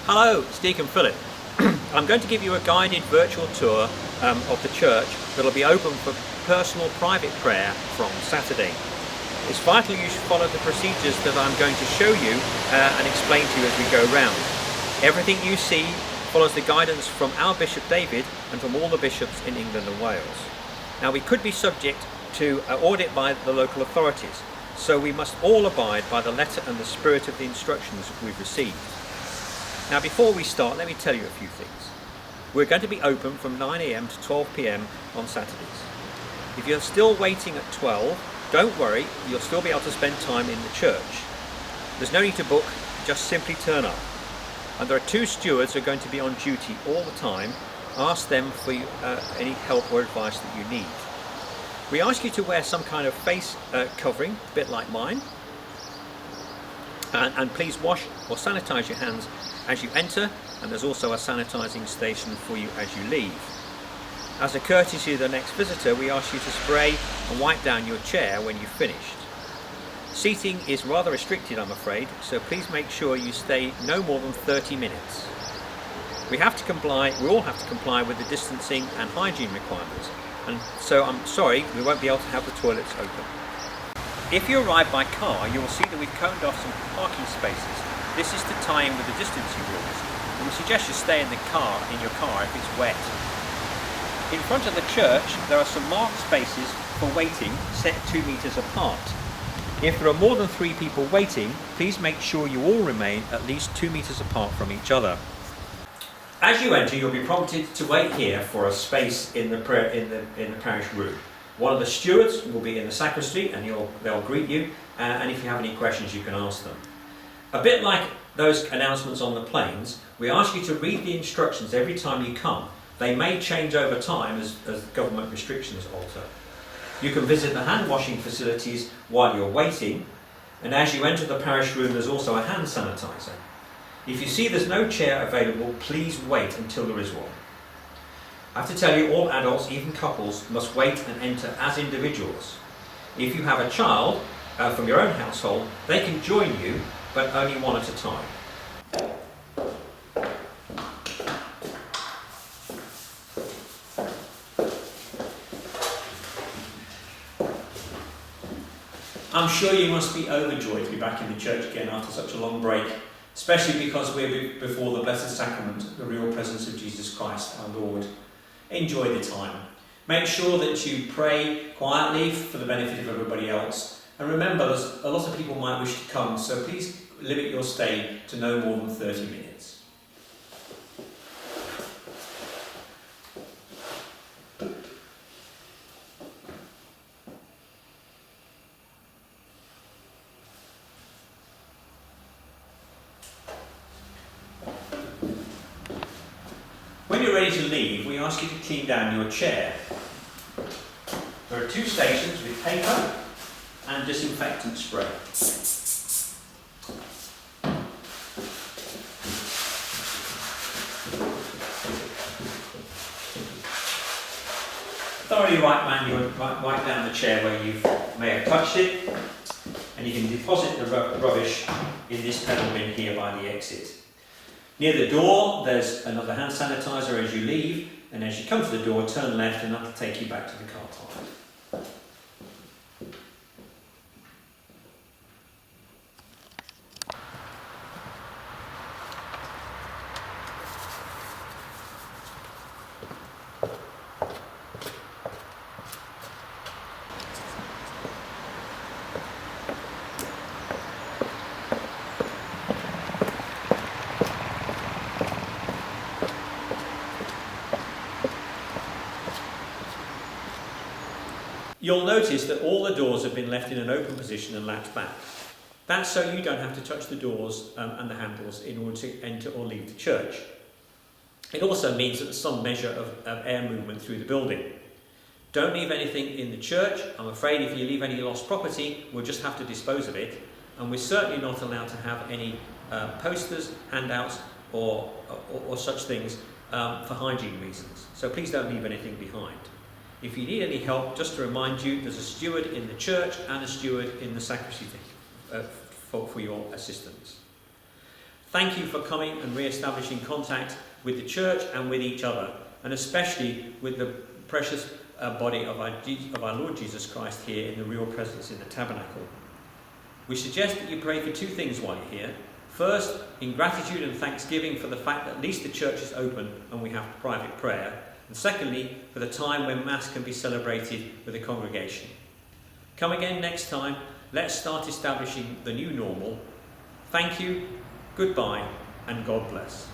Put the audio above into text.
Hello, it's Deacon Phillip. I'm going to give you a guided virtual tour of the church that will be open for personal private prayer from Saturday. It's vital you should follow the procedures that I'm going to show you and explain to you as we go round. Everything you see follows the guidance from our Bishop David and from all the bishops in England and Wales. Now, we could be subject to audit by the local authorities, so we must all abide by the letter and the spirit of the instructions we've received. Now, before we start, let me tell you a few things. We're going to be open from 9 AM to 12 PM on Saturdays. If you're still waiting at 12, don't worry, you'll still be able to spend time in the church. There's no need to book, just simply turn up. And there are 2 stewards who are going to be on duty all the time. Ask them for any help or advice that you need. We ask you to wear some kind of face covering, a bit like mine. And please wash or sanitize your hands as you enter, and there's also a sanitizing station for you as you leave. As a courtesy to the next visitor, we ask you to spray and wipe down your chair when you've finished. Seating is rather restricted, I'm afraid, so please make sure you stay no more than 30 minutes. We all have to comply with the distancing and hygiene requirements, and so I'm sorry we won't be able to have the toilets open. If you arrive by car, you will see that we've coned off some parking spaces. This is to tie in with the distancing rules, and we suggest you stay in your car if it's wet. In front of the church, there are some marked spaces for waiting set 2 meters apart. If there are more than 3 people waiting, please make sure you all remain at least 2 meters apart from each other. As you enter, you'll be prompted to wait here for a space in the parish room. One of the stewards will be in the sacristy, and they'll greet you, and if you have any questions you can ask them. A bit like those announcements on the planes, we ask you to read the instructions every time you come. They may change over time as government restrictions alter. You can visit the hand washing facilities while you're waiting, and as you enter the parish room there's also a hand sanitizer. If you see there's no chair available, please wait until there is one. I have to tell you, all adults, even couples, must wait and enter as individuals. If you have a child from your own household, they can join you, but only one at a time. I'm sure you must be overjoyed to be back in the church again after such a long break, especially because we're before the Blessed Sacrament, the real presence of Jesus Christ, our Lord. Enjoy the time. Make sure that you pray quietly for the benefit of everybody else. And remember, a lot of people might wish to come, so please limit your stay to no more than 30 minutes. When you're ready to leave, we ask you to clean down your chair. There are 2 stations with paper and disinfectant spray. Thoroughly wipe down the chair where you may have touched it, and you can deposit the rubbish in this pedal bin here by the exit. Near the door there's another hand sanitizer as you leave, and as you come to the door turn left and that'll take you back to the car park. You'll notice that all the doors have been left in an open position and latched back. That's so you don't have to touch the doors and the handles in order to enter or leave the church. It also means that there's some measure of air movement through the building. Don't leave anything in the church. I'm afraid if you leave any lost property, we'll just have to dispose of it. And we're certainly not allowed to have any posters, handouts or such things for hygiene reasons. So please don't leave anything behind. If you need any help, just to remind you, there's a steward in the church and a steward in the sacristy for your assistance. Thank you for coming and re-establishing contact with the church and with each other, and especially with the precious body of our Lord Jesus Christ here in the real presence in the tabernacle. We suggest that you pray for two things while you're here. First, in gratitude and thanksgiving for the fact that at least the church is open and we have private prayer. And secondly, for the time when Mass can be celebrated with the congregation. Come again next time. Let's start establishing the new normal. Thank you, goodbye, and God bless.